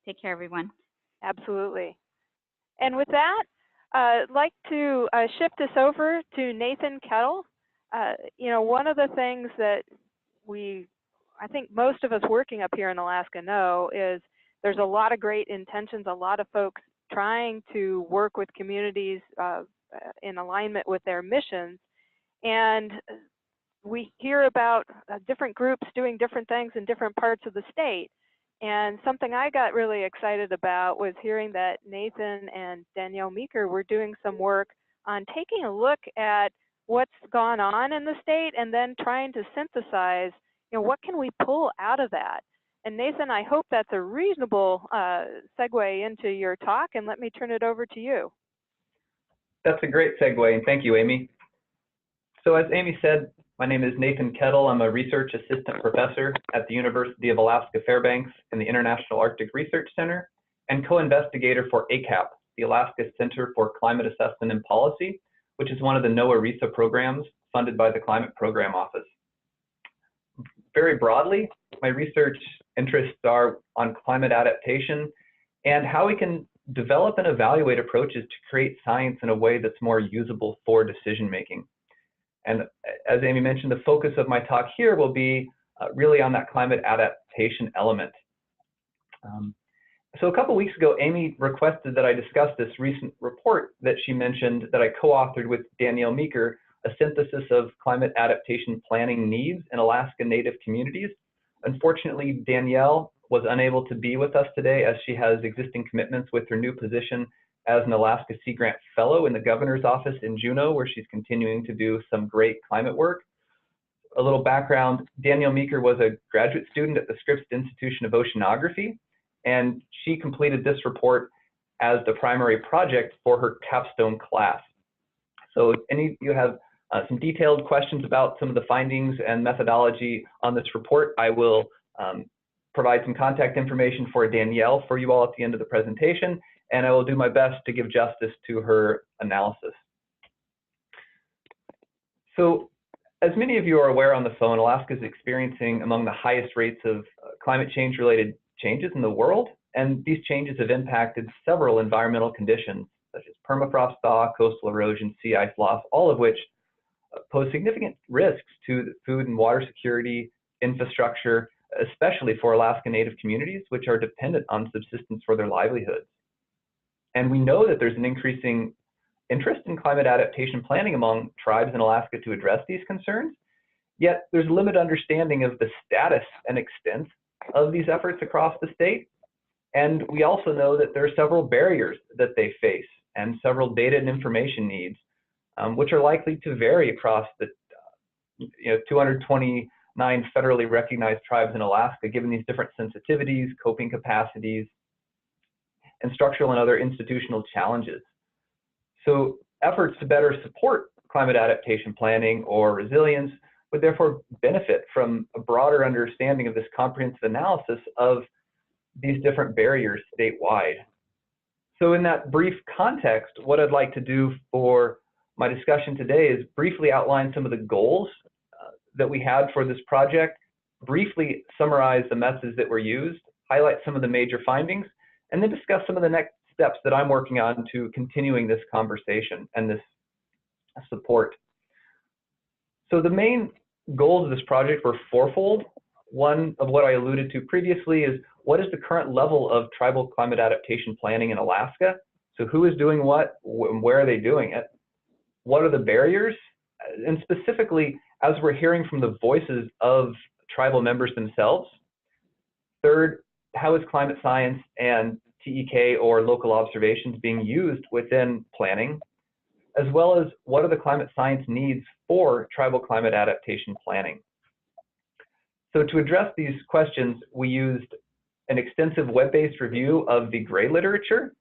Take care, everyone. Absolutely. And with that, I'd like to shift this over to Nathan Kettle. One of the things that I think most of us working up here in Alaska know is there's a lot of great intentions, a lot of folks trying to work with communities in alignment with their missions. And we hear about different groups doing different things in different parts of the state. And something I got really excited about was hearing that Nathan and Danielle Meeker were doing some work on taking a look at what's gone on in the state and then trying to synthesize, what can we pull out of that? And Nathan, I hope that's a reasonable segue into your talk, and let me turn it over to you. That's a great segue, and thank you, Amy. So as Amy said, my name is Nathan Kettle. I'm a research assistant professor at the University of Alaska Fairbanks in the International Arctic Research Center and co-investigator for ACAP, the Alaska Center for Climate Assessment and Policy, which is one of the NOAA RISA programs funded by the Climate Program Office. Very broadly, my research interests are on climate adaptation and how we can develop and evaluate approaches to create science in a way that's more usable for decision making. And as Amy mentioned, the focus of my talk here will be really on that climate adaptation element. So a couple weeks ago, Amy requested that I discuss this recent report that she mentioned that I co-authored with Danielle Meeker, a synthesis of climate adaptation planning needs in Alaska Native communities. Unfortunately, Danielle was unable to be with us today as she has existing commitments with her new position as an Alaska Sea Grant Fellow in the Governor's Office in Juneau, where she's continuing to do some great climate work. A little background, Danielle Meeker was a graduate student at the Scripps Institution of Oceanography, and she completed this report as the primary project for her capstone class. So if any of you have some detailed questions about some of the findings and methodology on this report, I will provide some contact information for Danielle for you all at the end of the presentation, and I will do my best to give justice to her analysis. So, as many of you are aware on the phone, Alaska is experiencing among the highest rates of climate change related changes in the world, and these changes have impacted several environmental conditions such as permafrost thaw, coastal erosion, sea ice loss, all of which pose significant risks to the food and water security, infrastructure, especially for Alaska Native communities, which are dependent on subsistence for their livelihoods. And we know that there's an increasing interest in climate adaptation planning among tribes in Alaska to address these concerns, yet there's limited understanding of the status and extent of these efforts across the state. And we also know that there are several barriers that they face and several data and information needs, which are likely to vary across the 229 federally recognized tribes in Alaska, given these different sensitivities, coping capacities, and structural and other institutional challenges. So efforts to better support climate adaptation planning or resilience would therefore benefit from a broader understanding of this comprehensive analysis of these different barriers statewide. So in that brief context, what I'd like to do for my discussion today is briefly outline some of the goals that we had for this project, briefly summarize the methods that were used, highlight some of the major findings, and then discuss some of the next steps that I'm working on to continuing this conversation and this support. So the main goals of this project were fourfold. One of what I alluded to previously is what is the current level of tribal climate adaptation planning in Alaska? So who is doing what, and where are they doing it? What are the barriers? And specifically, as we're hearing from the voices of tribal members themselves. Third, how is climate science and TEK or local observations being used within planning, as well as what are the climate science needs for tribal climate adaptation planning? So to address these questions, we used an extensive web-based review of the gray literature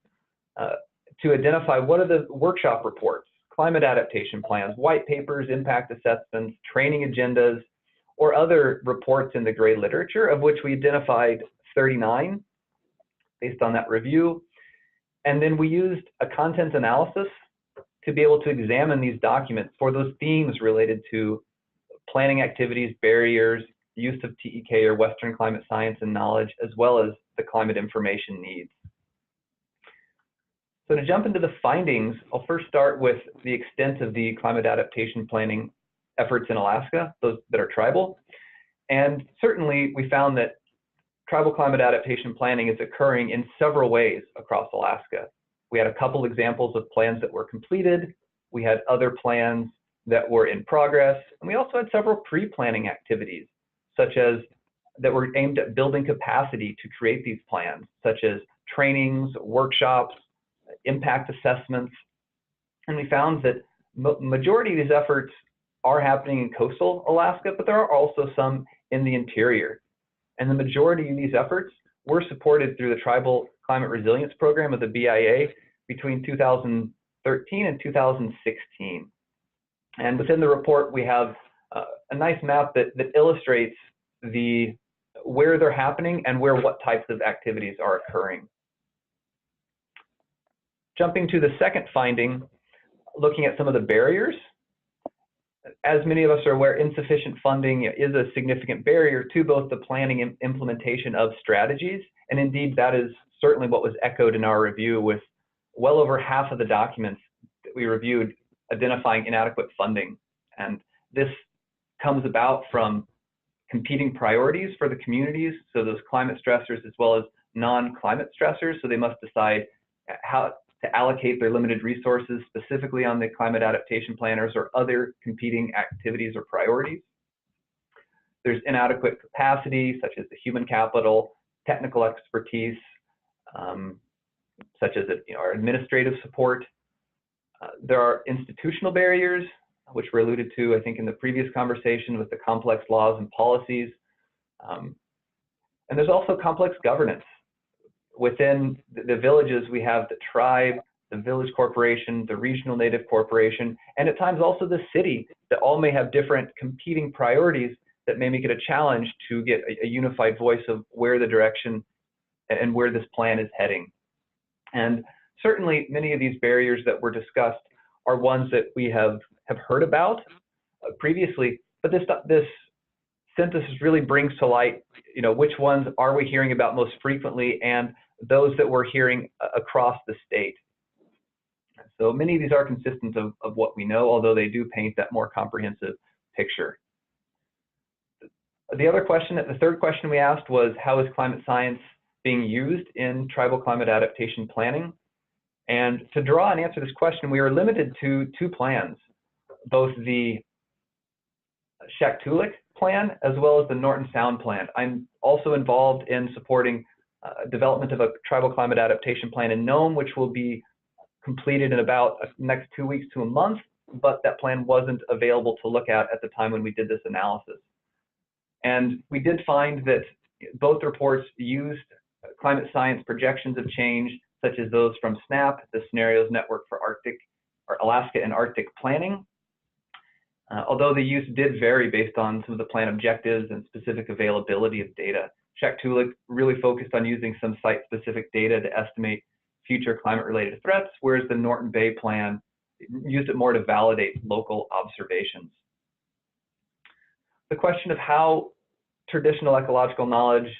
to identify what are the workshop reports, climate adaptation plans, white papers, impact assessments, training agendas, or other reports in the gray literature, of which we identified 39 based on that review. And then we used a content analysis to be able to examine these documents for those themes related to planning activities, barriers, use of TEK or Western climate science and knowledge, as well as the climate information needs. So to jump into the findings, I'll first start with the extent of the climate adaptation planning efforts in Alaska, those that are tribal. And certainly we found that tribal climate adaptation planning is occurring in several ways across Alaska. We had a couple examples of plans that were completed. We had other plans that were in progress. And we also had several pre-planning activities, such as that were aimed at building capacity to create these plans, such as trainings, workshops, impact assessments. And we found that majority of these efforts are happening in coastal Alaska, but there are also some in the interior. And the majority of these efforts were supported through the Tribal Climate Resilience Program of the BIA between 2013 and 2016. And within the report, we have a nice map that illustrates where they're happening and what types of activities are occurring. Jumping to the second finding, looking at some of the barriers. As many of us are aware, insufficient funding is a significant barrier to both the planning and implementation of strategies. And indeed, that is certainly what was echoed in our review, with well over half of the documents that we reviewed identifying inadequate funding. And this comes about from competing priorities for the communities, so those climate stressors as well as non-climate stressors. So they must decide how to allocate their limited resources specifically on the climate adaptation planners or other competing activities or priorities. There's inadequate capacity, such as the human capital, technical expertise, such as our administrative support. There are institutional barriers, which were alluded to, I think, in the previous conversation with the complex laws and policies. And there's also complex governance. Within the villages, we have the tribe, the village corporation, the regional native corporation, and at times also the city, that all may have different competing priorities that may make it a challenge to get a unified voice of where the direction and where this plan is heading. And certainly many of these barriers that were discussed are ones that we have heard about previously, but this synthesis really brings to light, which ones are we hearing about most frequently, and those that we're hearing across the state. So many of these are consistent of what we know, although they do paint that more comprehensive picture. The third question we asked was, how is climate science being used in tribal climate adaptation planning? And to draw and answer this question, we are limited to two plans, both the Shaktoolik plan as well as the Norton Sound plan. I'm also involved in supporting development of a tribal climate adaptation plan in Nome, which will be completed in about the next 2 weeks to a month, but that plan wasn't available to look at the time when we did this analysis. And we did find that both reports used climate science projections of change, such as those from SNAP, the Scenarios Network for Alaska and Arctic Planning. Although the use did vary based on some of the plan objectives and specific availability of data. Shaktoolik really focused on using some site-specific data to estimate future climate-related threats, whereas the Norton Bay plan used it more to validate local observations. The question of how traditional ecological knowledge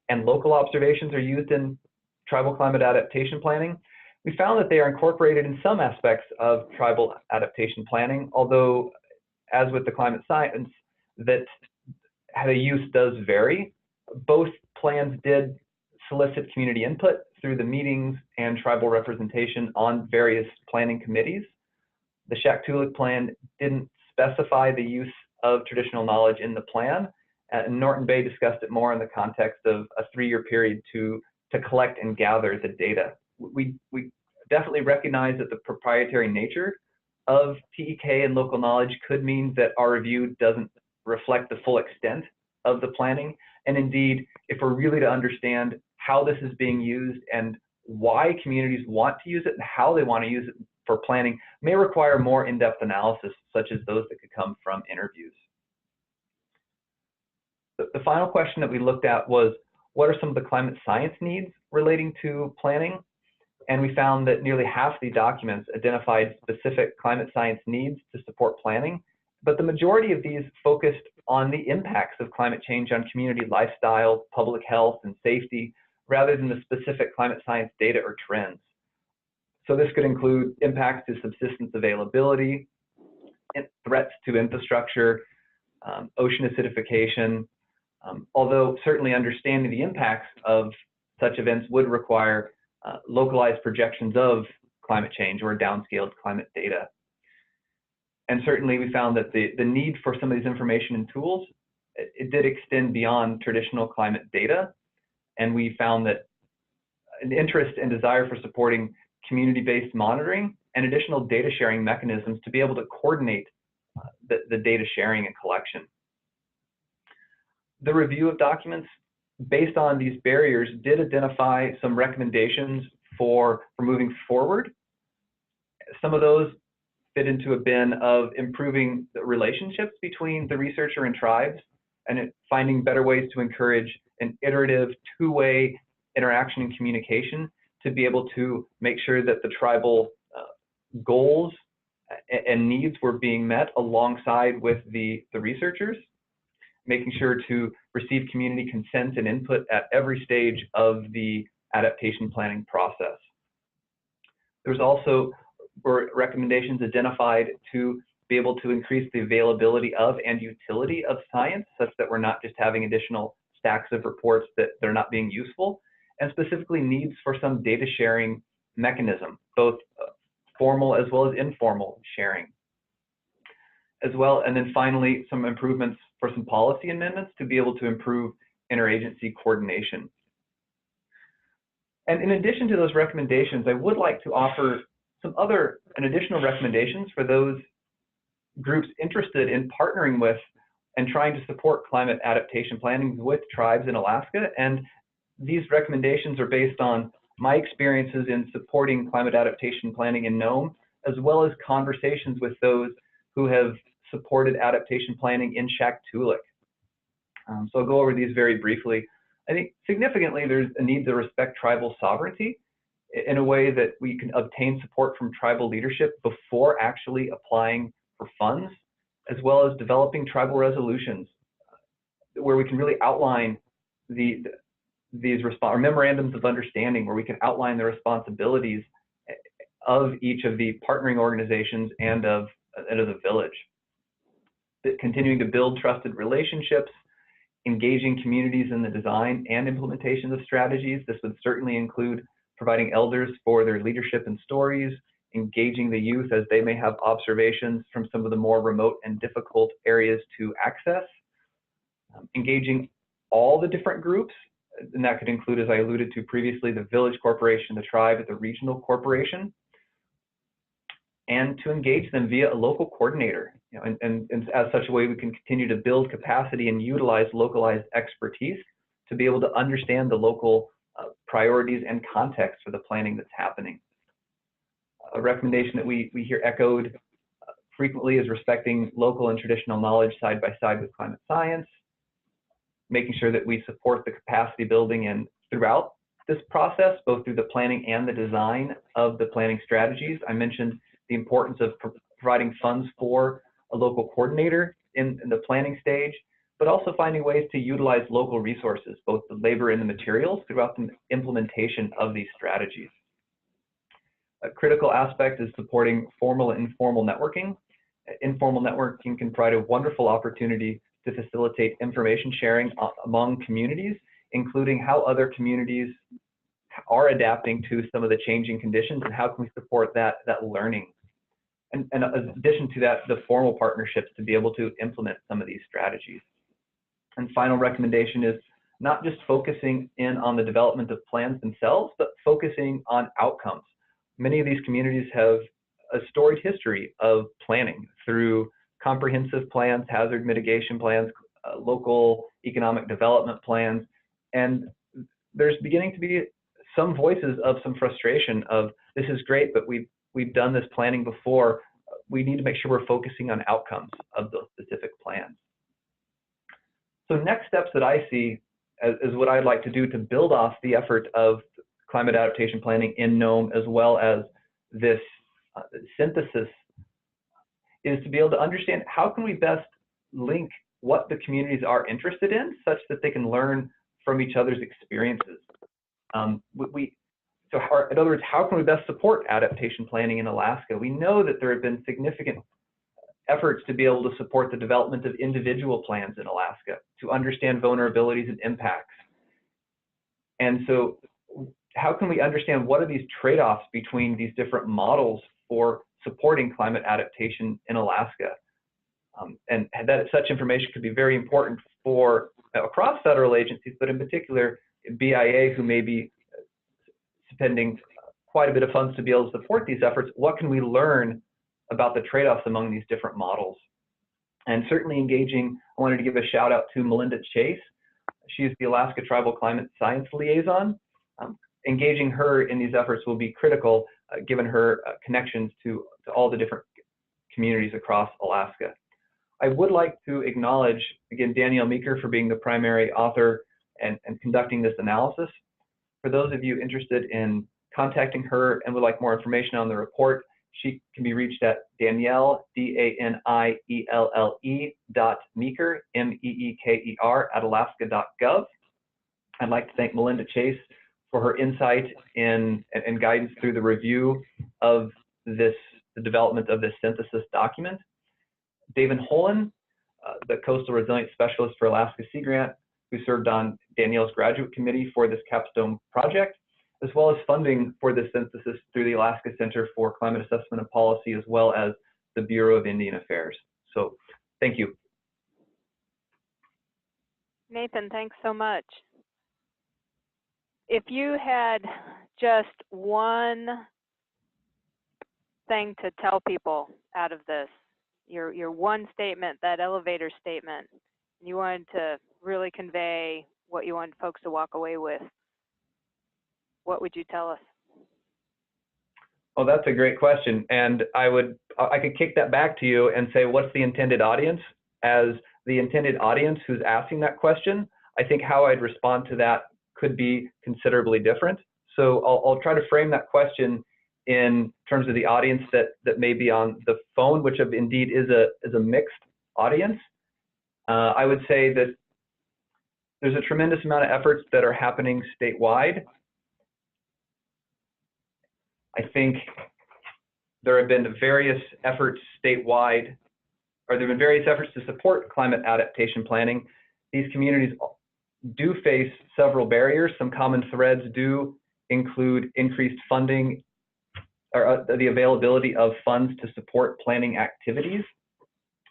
and local observations are used in tribal climate adaptation planning, we found that they are incorporated in some aspects of tribal adaptation planning, although, as with the climate science, that how the use does vary. Both plans did solicit community input through the meetings and tribal representation on various planning committees. The Shaktoolik plan didn't specify the use of traditional knowledge in the plan, and Norton Bay discussed it more in the context of a 3-year period to collect and gather the data. We definitely recognize that the proprietary nature of TEK and local knowledge could mean that our review doesn't reflect the full extent of the planning. And indeed, if we're really to understand how this is being used and why communities want to use it and how they want to use it for planning, may require more in-depth analysis, such as those that could come from interviews. The final question that we looked at was, what are some of the climate science needs relating to planning? And we found that nearly half the documents identified specific climate science needs to support planning, but the majority of these focused on the impacts of climate change on community lifestyle, public health, and safety, rather than the specific climate science data or trends. So this could include impacts to subsistence availability, threats to infrastructure, ocean acidification, although certainly understanding the impacts of such events would require localized projections of climate change or downscaled climate data. And certainly we found that the need for some of these information and tools, it did extend beyond traditional climate data. And we found that an interest and desire for supporting community-based monitoring and additional data sharing mechanisms to be able to coordinate the data sharing and collection. The review of documents based on these barriers did identify some recommendations for moving forward. Some of those fit into a bin of improving the relationships between the researcher and tribes and finding better ways to encourage an iterative two-way interaction and communication to be able to make sure that the tribal goals and needs were being met alongside with the researchers, making sure to receive community consent and input at every stage of the adaptation planning process. There's also recommendations identified to be able to increase the availability of and utility of science, such that we're not just having additional stacks of reports that they're not being useful, and specifically needs for some data sharing mechanism, both formal as well as informal sharing. As well, and then finally, some improvements for some policy amendments to be able to improve interagency coordination. And in addition to those recommendations, I would like to offer some other and additional recommendations for those groups interested in partnering with and trying to support climate adaptation planning with tribes in Alaska. And these recommendations are based on my experiences in supporting climate adaptation planning in Nome, as well as conversations with those who have supported adaptation planning in Shaktoolik. So I'll go over these very briefly. I think significantly there's a need to respect tribal sovereignty in a way that we can obtain support from tribal leadership before actually applying for funds, as well as developing tribal resolutions where we can really outline these memorandums of understanding, where we can outline the responsibilities of each of the partnering organizations and of the village. Continuing to build trusted relationships, engaging communities in the design and implementation of strategies. This would certainly include providing elders for their leadership and stories, engaging the youth as they may have observations from some of the more remote and difficult areas to access, engaging all the different groups, and that could include, as I alluded to previously, the village corporation, the tribe, the regional corporation, and to engage them via a local coordinator. And as such a way we can continue to build capacity and utilize localized expertise to be able to understand the local priorities and context for the planning that's happening. A recommendation that we hear echoed frequently is respecting local and traditional knowledge side by side with climate science, making sure that we support the capacity building and throughout this process, both through the planning and the design of the planning strategies. I mentioned the importance of providing funds for a local coordinator in the planning stage, but also finding ways to utilize local resources, both the labor and the materials, throughout the implementation of these strategies. A critical aspect is supporting formal and informal networking. Informal networking can provide a wonderful opportunity to facilitate information sharing among communities, including how other communities are adapting to some of the changing conditions and how can we support that learning. And in addition to that, the formal partnerships to be able to implement some of these strategies. And final recommendation is not just focusing in on the development of plans themselves, but focusing on outcomes. Many of these communities have a storied history of planning through comprehensive plans, hazard mitigation plans, local economic development plans, and there's beginning to be some voices of some frustration of, this is great, but we've done this planning before. We need to make sure we're focusing on outcomes of those specific plans. So next steps that I see is what I'd like to do to build off the effort of climate adaptation planning in Nome, as well as this synthesis, is to be able to understand how can we best link what the communities are interested in such that they can learn from each other's experiences. In other words, how can we best support adaptation planning in Alaska? We know that there have been significant efforts to be able to support the development of individual plans in Alaska, to understand vulnerabilities and impacts. And so how can we understand what are these trade-offs between these different models for supporting climate adaptation in Alaska? And that such information could be very important for across federal agencies, but in particular BIA, who may be spending quite a bit of funds to be able to support these efforts. What can we learn about the trade-offs among these different models? And certainly engaging, I wanted to give a shout out to Melinda Chase. She is the Alaska Tribal Climate Science Liaison. Engaging her in these efforts will be critical, given her connections to all the different communities across Alaska. I would like to acknowledge, again, Danielle Meeker for being the primary author and conducting this analysis. For those of you interested in contacting her and would like more information on the report, she can be reached at Danielle, D-A-N-I-E-L-L-E .Meeker, M-E-E-K-E-R @alaska.gov. I'd like to thank Melinda Chase for her insight and guidance through the review of the development of this synthesis document. David Holen, the Coastal Resilience Specialist for Alaska Sea Grant, who served on Danielle's graduate committee for this capstone project, as well as funding for this synthesis through the Alaska Center for Climate Assessment and Policy, as well as the Bureau of Indian Affairs. So thank you. Nathan, thanks so much. If you had just one thing to tell people out of this, your one statement, that elevator statement, you wanted to really convey what you want folks to walk away with, what would you tell us? Oh, that's a great question. And I could kick that back to you and say, what's the intended audience? As the intended audience who's asking that question, I think how I'd respond to that could be considerably different. So I'll try to frame that question in terms of the audience that may be on the phone, which indeed is a mixed audience. I would say that there's a tremendous amount of efforts that are happening statewide. I think there have been various efforts statewide, or there have been various efforts to support climate adaptation planning. These communities do face several barriers. Some common threads do include increased funding, or the availability of funds to support planning activities.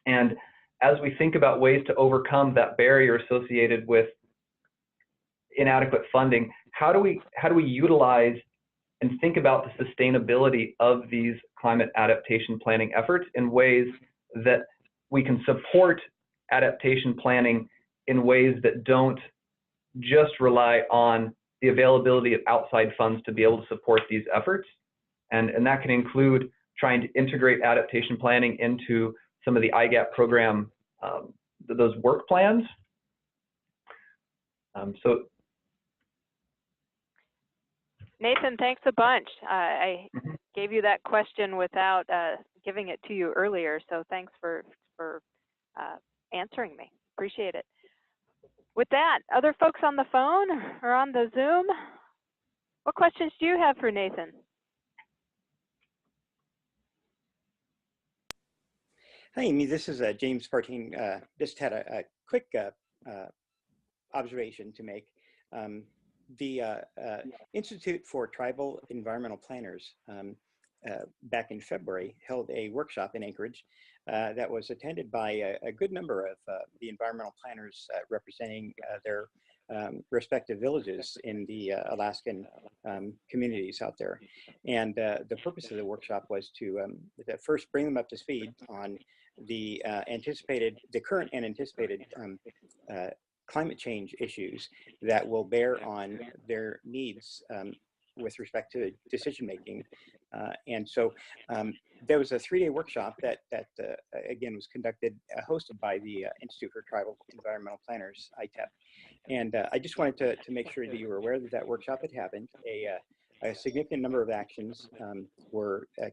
And as we think about ways to overcome that barrier associated with inadequate funding, how do we utilize and think about the sustainability of these climate adaptation planning efforts in ways that we can support adaptation planning in ways that don't just rely on the availability of outside funds to be able to support these efforts. And that can include trying to integrate adaptation planning into some of the IGAP program, those work plans. So Nathan, thanks a bunch. I gave you that question without giving it to you earlier, so thanks for answering me. Appreciate it. With that, other folks on the phone or on the Zoom, what questions do you have for Nathan? Hi, Amy. This is James Partin. Just had a quick observation to make. The Institute for Tribal Environmental Planners back in February held a workshop in Anchorage that was attended by a good number of the environmental planners representing their respective villages in the Alaskan communities out there. And the purpose of the workshop was to first bring them up to speed on the current and anticipated climate change issues that will bear on their needs with respect to decision making. And so there was a 3-day workshop that again was conducted, hosted by the Institute for Tribal Environmental Planners, ITEP. And I just wanted to make sure that you were aware that that workshop had happened. A significant number of actions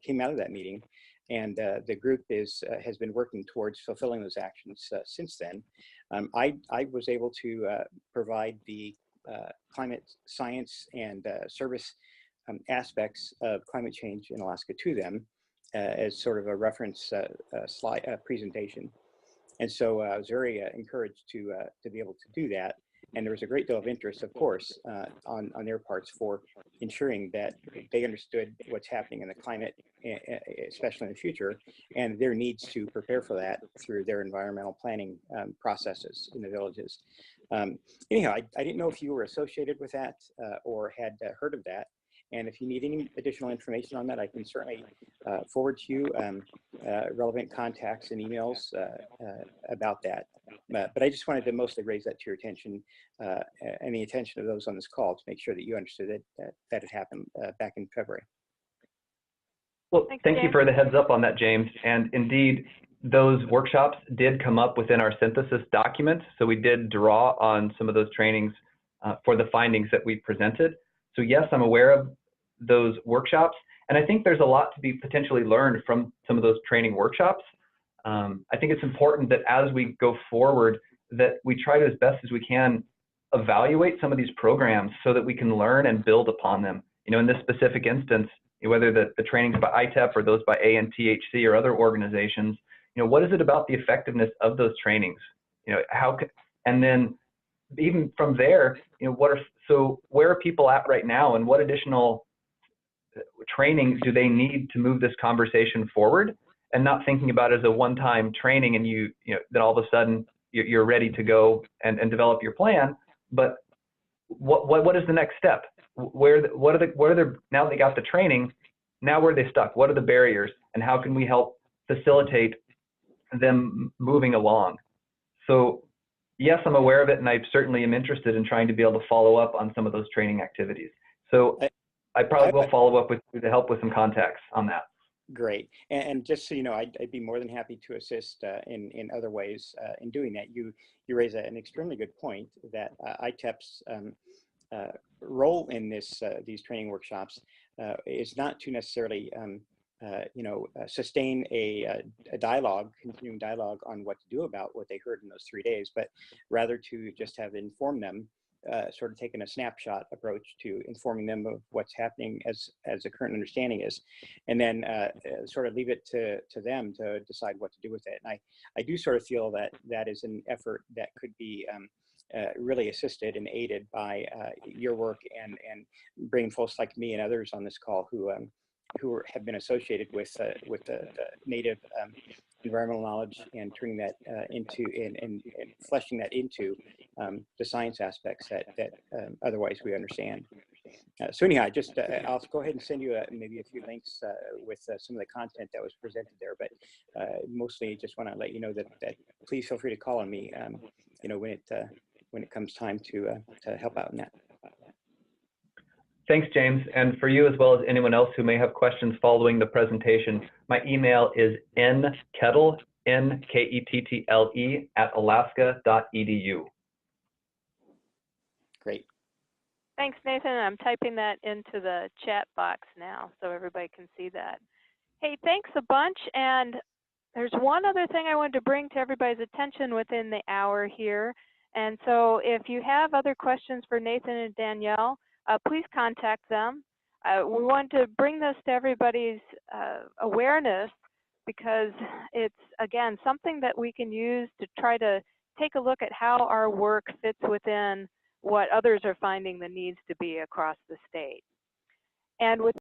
came out of that meeting. and the group has been working towards fulfilling those actions since then. I was able to provide the climate science and service aspects of climate change in Alaska to them as sort of a reference slide presentation. And so I was very encouraged to be able to do that. And there was a great deal of interest, of course, on their parts for ensuring that they understood what's happening in the climate, especially in the future, and their needs to prepare for that through their environmental planning processes in the villages. Anyhow, I didn't know if you were associated with that or had heard of that. And if you need any additional information on that, I can certainly forward to you relevant contacts and emails about that. But I just wanted to mostly raise that to your attention and the attention of those on this call to make sure that you understood that it happened back in February. Well, thank you for the heads up on that, James. And indeed, those workshops did come up within our synthesis document. So we did draw on some of those trainings for the findings that we presented. So yes, I'm aware of those workshops. And I think there's a lot to be potentially learned from some of those training workshops. I think it's important that as we go forward, that we try to, as best as we can, evaluate some of these programs so that we can learn and build upon them. You know, in this specific instance, whether the trainings by ITEP or those by ANTHC or other organizations, you know, what is it about the effectiveness of those trainings? You know, and then even from there, you know, so where are people at right now, and what additional training do they need to move this conversation forward? And not thinking about it as a one-time training and you know, then all of a sudden you're ready to go and develop your plan. But what is the next step? Now they got the training, now where are they stuck? What are the barriers, and how can we help facilitate them moving along? So yes, I'm aware of it, and I certainly am interested in trying to be able to follow up on some of those training activities. So I probably will follow up with you to help with some contacts on that. Great. And just so you know, I'd be more than happy to assist in other ways in doing that. You raise an extremely good point that ITEP's role in these training workshops is not to necessarily sustain a dialogue, continuing dialogue on what to do about what they heard in those 3 days, but rather to just have informed them, sort of taken a snapshot approach to informing them of what's happening as the current understanding is, and then sort of leave it to them to decide what to do with it. And I do sort of feel that is an effort that could be really assisted and aided by your work and bringing folks like me and others on this call who have been associated with the native environmental knowledge and turning that into and fleshing that into the science aspects that otherwise we understand. So anyhow, I'll go ahead and send you maybe a few links with some of the content that was presented there. But mostly, just want to let you know that please feel free to call on me. You know, when it comes time to help out in that. Thanks, James. And for you, as well as anyone else who may have questions following the presentation, my email is nkettle, Nkettle, @alaska.edu. Great. Thanks, Nathan. I'm typing that into the chat box now so everybody can see that. Hey, thanks a bunch. And there's one other thing I wanted to bring to everybody's attention within the hour here. And so if you have other questions for Nathan and Danielle, please contact them. We want to bring this to everybody's awareness because it's, again, something that we can use to try to take a look at how our work fits within what others are finding the needs to be across the state. And with